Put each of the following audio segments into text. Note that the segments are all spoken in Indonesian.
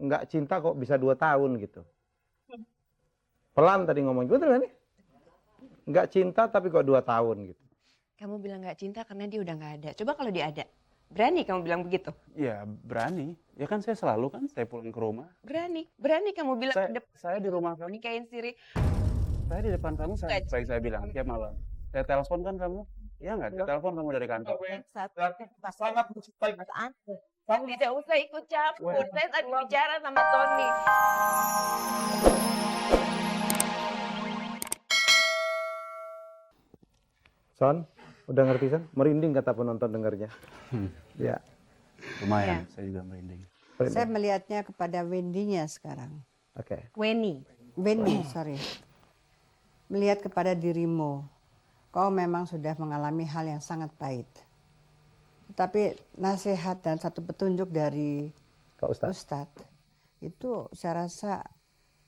nggak cinta kok bisa 2 tahun gitu. Pelan tadi ngomong, betul kan nih? Nggak cinta tapi kok 2 tahun gitu. Kamu bilang nggak cinta karena dia udah nggak ada. Coba kalau dia ada, berani kamu bilang begitu? Ya berani. Ya kan saya selalu kan saya pulang ke rumah. Berani kamu bilang Saya di rumah kamu. nikahin Siri. Saya di depan kamu baik saya bilang tiap malam. Saya telepon kan kamu. Iya nggak? Saya telepon kamu dari kantor. Sangat mencintai Tidak usah ikut campur. Saya tadi bicara sama Tony. Son, udah ngerti Son? Merinding kata penonton dengarnya. Ya. Lumayan, saya juga merinding. Saya melihatnya kepada Wendy-nya sekarang. Oke. Wendy. Sorry. Melihat kepada dirimu. Kau memang sudah mengalami hal yang sangat pahit. Tapi nasihat dan satu petunjuk dari Pak Ustadz. Ustadz itu saya rasa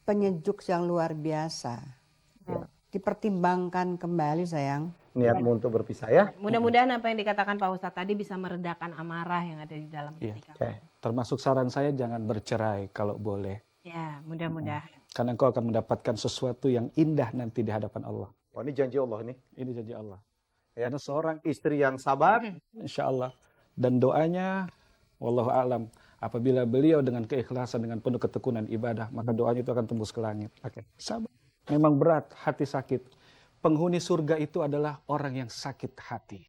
penyejuk yang luar biasa. Ya. Dipertimbangkan kembali sayang. Niatmu untuk berpisah ya. Mudah-mudahan apa yang dikatakan Pak Ustadz tadi bisa meredakan amarah yang ada di dalam hati kamu. Oke. Termasuk saran saya jangan bercerai kalau boleh. Ya, mudah-mudahan. Karena engkau akan mendapatkan sesuatu yang indah nanti di hadapan Allah. Oh, ini janji Allah ini. Ini janji Allah. Ya. Karena seorang Istri yang sabar. insya Allah. Dan doanya, wallahu alam, apabila beliau dengan keikhlasan, dengan penuh ketekunan ibadah, maka doanya itu akan tembus ke langit. Oke. Sabar. Memang berat, hati sakit. Penghuni surga itu adalah orang yang sakit hati.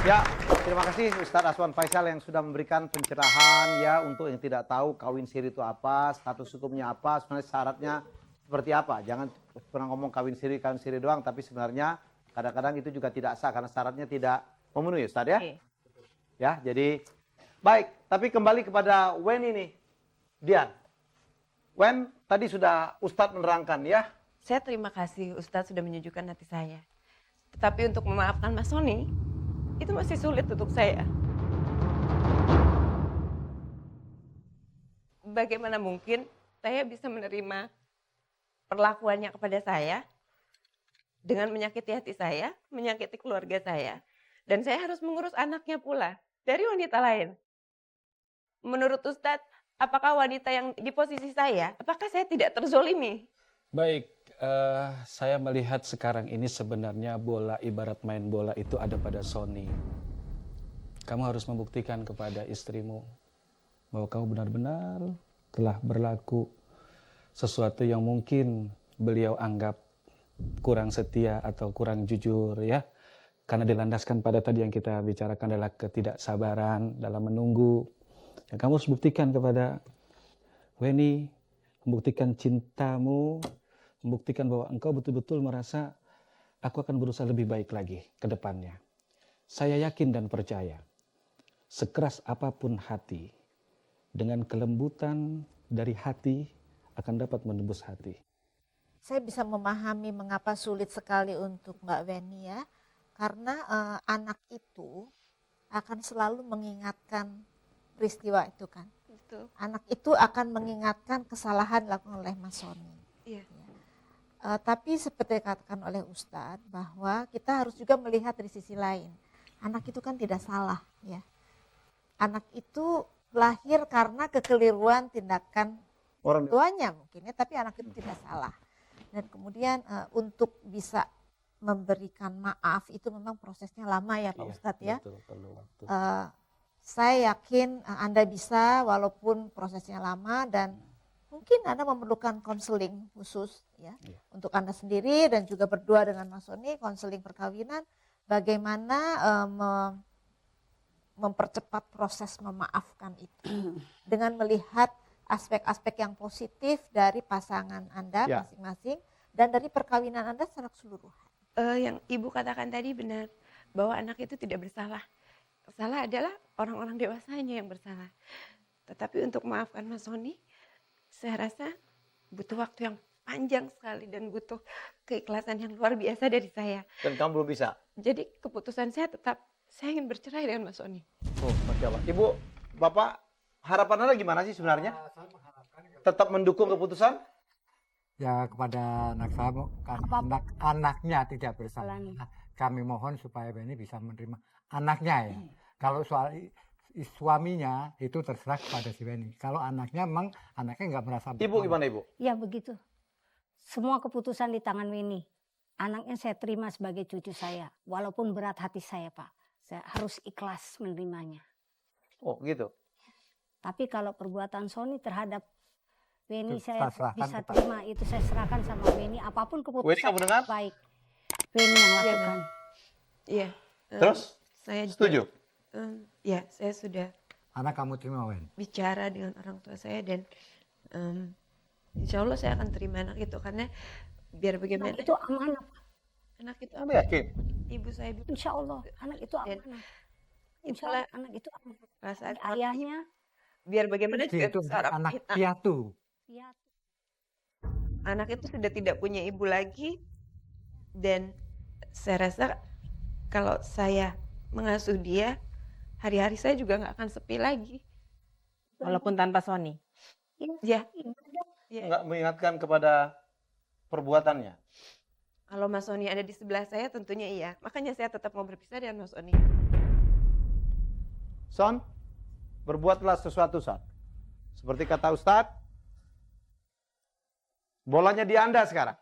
Ya, terima kasih Ustadz Aswan Faisal yang sudah memberikan pencerahan ya untuk yang tidak tahu kawin siri itu apa, status hukumnya apa, sebenarnya syaratnya seperti apa. Jangan pernah ngomong kawin siri doang, tapi sebenarnya kadang-kadang itu juga tidak sah karena syaratnya tidak memenuhi Ustadz ya. Oke. Ya, jadi baik, tapi kembali kepada Wen ini. Dian. Wen, tadi sudah Ustadz menerangkan ya. Saya terima kasih Ustadz sudah menyejukkan hati saya. Tetapi untuk memaafkan Mas Sony, itu masih sulit untuk saya. Bagaimana mungkin saya bisa menerima perlakuannya kepada saya dengan menyakiti hati saya, menyakiti keluarga saya. Dan saya harus mengurus anaknya pula dari wanita lain. Menurut Ustadz, apakah wanita yang di posisi saya, apakah saya tidak terzolimi? Baik, saya melihat sekarang ini sebenarnya bola, ibarat main bola itu ada pada Sony. Kamu harus membuktikan kepada istrimu bahwa kamu benar-benar telah berlaku sesuatu yang mungkin beliau anggap kurang setia atau kurang jujur ya. Karena dilandaskan pada tadi yang kita bicarakan adalah ketidaksabaran dalam menunggu. Dan kamu harus buktikan kepada Weni, membuktikan cintamu, membuktikan bahwa engkau betul-betul merasa aku akan berusaha lebih baik lagi ke depannya. Saya yakin dan percaya, sekeras apapun hati, dengan kelembutan dari hati akan dapat menembus hati. Saya bisa memahami mengapa sulit sekali untuk Mbak Weni ya, karena anak itu akan selalu mengingatkan peristiwa itu kan. Betul. Anak itu akan mengingatkan kesalahan dilakukan oleh Mas Sony. Iya. Tapi seperti dikatakan oleh Ustadz bahwa kita harus juga melihat dari sisi lain. Anak itu kan tidak salah ya. Anak itu lahir karena kekeliruan tindakan Orang tuanya mungkin ya, tapi anak itu tidak salah. Dan kemudian untuk bisa memberikan maaf itu memang prosesnya lama ya Pak Ustadz ya. Betul, perlu waktu. Saya yakin Anda bisa walaupun prosesnya lama dan mungkin Anda memerlukan konseling khusus ya untuk Anda sendiri dan juga berdua dengan Mas Sony, konseling perkawinan bagaimana mempercepat proses memaafkan itu dengan melihat aspek-aspek yang positif dari pasangan Anda masing-masing dan dari perkawinan Anda secara keseluruhan. Yang Ibu katakan tadi benar, bahwa anak itu tidak bersalah. Salah adalah orang-orang dewasanya yang bersalah. Tetapi untuk memaafkan Mas Sony, saya rasa butuh waktu yang panjang sekali dan butuh keikhlasan yang luar biasa dari saya. dan kamu belum bisa. Jadi keputusan saya tetap, saya ingin bercerai dengan Mas Sony. Oh, Masya Allah. Ibu, Bapak, harapan Anda gimana sih sebenarnya? Saya mengharapkan Tetap mendukung keputusan? ya kepada anak saya, kan anaknya tidak bersalah. kami mohon supaya Beni bisa menerima anaknya ya. Kalau soal suaminya itu terserah kepada si Beni. Kalau anaknya memang anaknya nggak merasa Ibu gimana Ibu? Ya begitu. Semua keputusan di tangan Weni. Anaknya saya terima sebagai cucu saya. Walaupun berat hati saya Pak. Saya harus ikhlas menerimanya. Oh gitu. Tapi kalau perbuatan Sony terhadap Weni Itu saya serahkan bisa kepada- terima. Itu saya serahkan sama Weni. Apapun Weni keputusan kamu dengar? baik. Weni yang lakukan. Iya. Terus? Saya Setuju? Ya, saya sudah Anak kamu terima Wen. bicara dengan orang tua saya dan insya Allah saya akan terima anak itu karena biar bagaimana Anak itu amanah Pak. anak itu Kamu yakin? ibu saya bilang Insya Allah anak itu Dan amanah. Insya Allah anak itu amanah. perasaan Ayahnya biar bagaimana juga Itu seorang anak kita. piatu. ya Anak itu sudah tidak punya ibu lagi dan saya rasa kalau saya mengasuh dia hari-hari saya juga nggak akan sepi lagi. Walaupun tanpa Sony. Ya, Nggak mengingatkan kepada perbuatannya. kalau Mas Sony ada di sebelah saya tentunya iya. Makanya saya tetap mau berpisah dengan Mas Sony. Son, berbuatlah sesuatu Son. Seperti kata Ustadz, bolanya di Anda sekarang.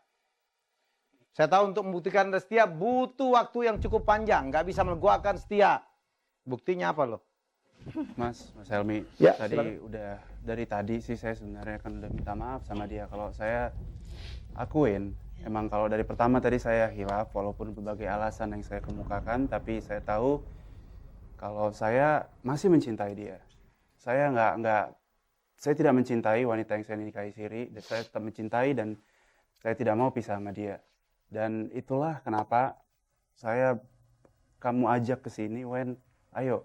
Saya tahu untuk membuktikan Anda setia butuh waktu yang cukup panjang. Nggak bisa meleguakan setia. Buktinya apa loh? Mas Helmi, Ya, tadi silakan. udah dari tadi sih saya sebenarnya kan udah minta maaf sama dia. Kalau saya akuin, emang kalau dari pertama tadi saya hilaf, walaupun berbagai alasan yang saya kemukakan, tapi saya tahu kalau saya masih mencintai dia. Saya saya tidak mencintai wanita yang saya nikahi siri, dan saya tetap mencintai dan saya tidak mau pisah sama dia. Dan itulah kenapa kamu ajak ke sini, Wen, ayo.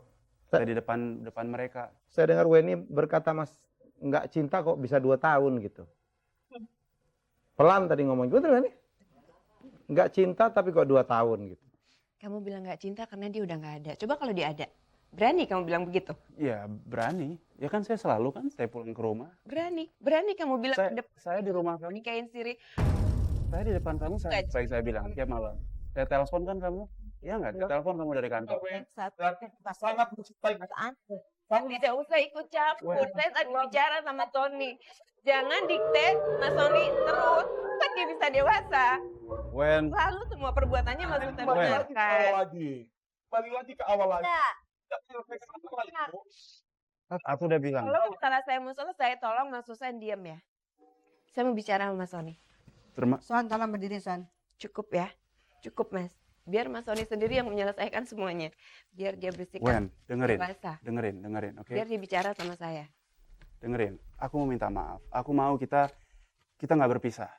Saya di depan mereka. Saya dengar Weni berkata, Mas, nggak cinta kok bisa 2 tahun gitu. Pelan tadi ngomong. Betul kan nih? Nggak cinta tapi kok 2 tahun gitu. Kamu bilang nggak cinta karena dia udah nggak ada. Coba kalau dia ada. Berani kamu bilang begitu? Ya berani. Ya kan saya selalu kan saya pulang ke rumah. Berani. Berani kamu bilang Saya di rumah kamu. nikahin siri. Saya di depan kamu saya bilang tiap malam. Saya telepon kan kamu. Iya nggak? Saya telepon kamu dari kantor. Sangat mencintai Tidak usah ikut campur. Saya tadi bicara sama Tony. Jangan dikte Mas Tony terus. Kan dia bisa dewasa. Wen, Lalu semua perbuatannya Mas Sultan Wen. benarkan. Balik lagi ke awal lagi. aku udah bilang. Kalau masalah saya mau selesai, tolong Mas Susan diam ya. Saya mau bicara sama Mas Tony. Son, tolong berdiri Son. Cukup ya. Cukup Mas. Biar Mas Tony sendiri yang menyelesaikan semuanya. Biar dia bersikap Wen, dengerin. dewasa. Dengerin, oke? Biar dia bicara sama saya. Dengerin. Aku mau minta maaf. Aku mau kita nggak berpisah.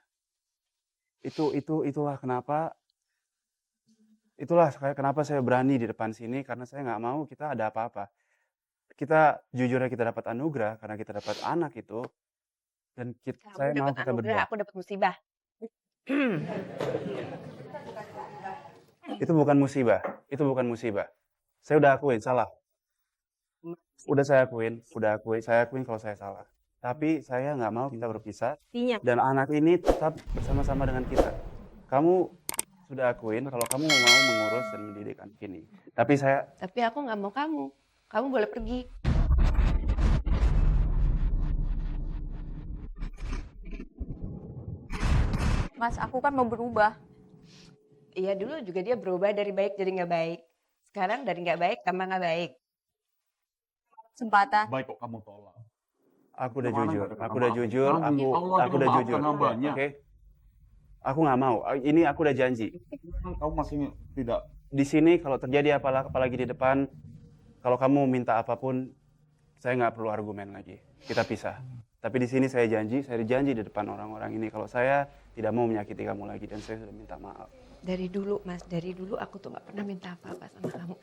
Itulah kenapa kenapa saya berani di depan sini, karena saya nggak mau kita ada apa-apa. Kita jujurnya kita dapat anugerah karena kita dapat anak itu, dan saya mau dapat kita anugerah, berdua. aku dapat musibah. Itu bukan musibah. Saya udah akuin salah. Saya akuin kalau saya salah. Tapi saya nggak mau kita berpisah, Ingat, dan anak ini tetap bersama-sama dengan kita. Kamu sudah akuin kalau kamu mau mengurus dan mendidik anak ini. Tapi aku nggak mau kamu. Kamu boleh pergi. Mas, aku kan mau berubah. Iya dulu juga dia berubah dari baik jadi nggak baik. Sekarang dari nggak baik tambah nggak baik. Kesempatan. Baik kok kamu tolak. aku udah Kemana jujur. nggak ada Aku udah maaf? jujur. Allah Aku udah juga jujur. maafkan hambanya. Oke. Aku nggak mau. Ini aku udah janji. Kamu masih tidak. Di sini kalau terjadi apalagi di depan, kalau kamu minta apapun, saya nggak perlu argumen lagi. Kita pisah. Tapi di sini saya janji di depan orang-orang ini kalau saya tidak mau menyakiti kamu lagi, dan saya sudah minta maaf. Dari dulu Mas, dari dulu aku tuh nggak pernah minta apa-apa sama kamu.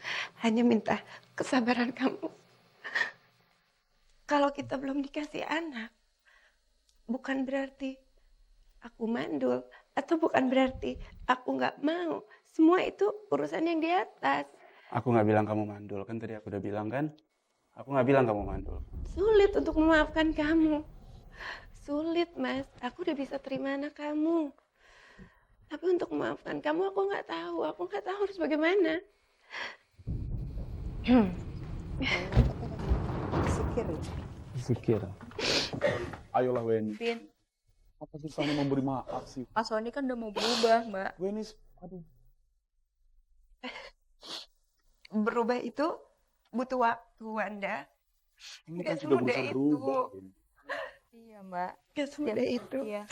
Hanya minta kesabaran kamu. Kalau kita belum dikasih anak, bukan berarti aku mandul, atau bukan berarti aku nggak mau. Semua itu urusan yang di atas. Aku nggak bilang kamu mandul, kan tadi aku udah bilang kan. Aku nggak bilang kamu mandul. Sulit untuk memaafkan kamu. Sulit Mas, aku udah bisa terima anak kamu. Tapi untuk memaafkan kamu aku nggak tahu harus bagaimana. Zikir. Ayolah Weni. Vin, Apa susahnya memberi maaf sih? Pak Sony kan udah mau berubah, Mbak. Weni, aduh. Berubah itu butuh waktu, Wanda. Ini Gak kan sudah semudah berusaha itu. berubah. Weni. Iya, Mbak. Gak semudah itu. Iya.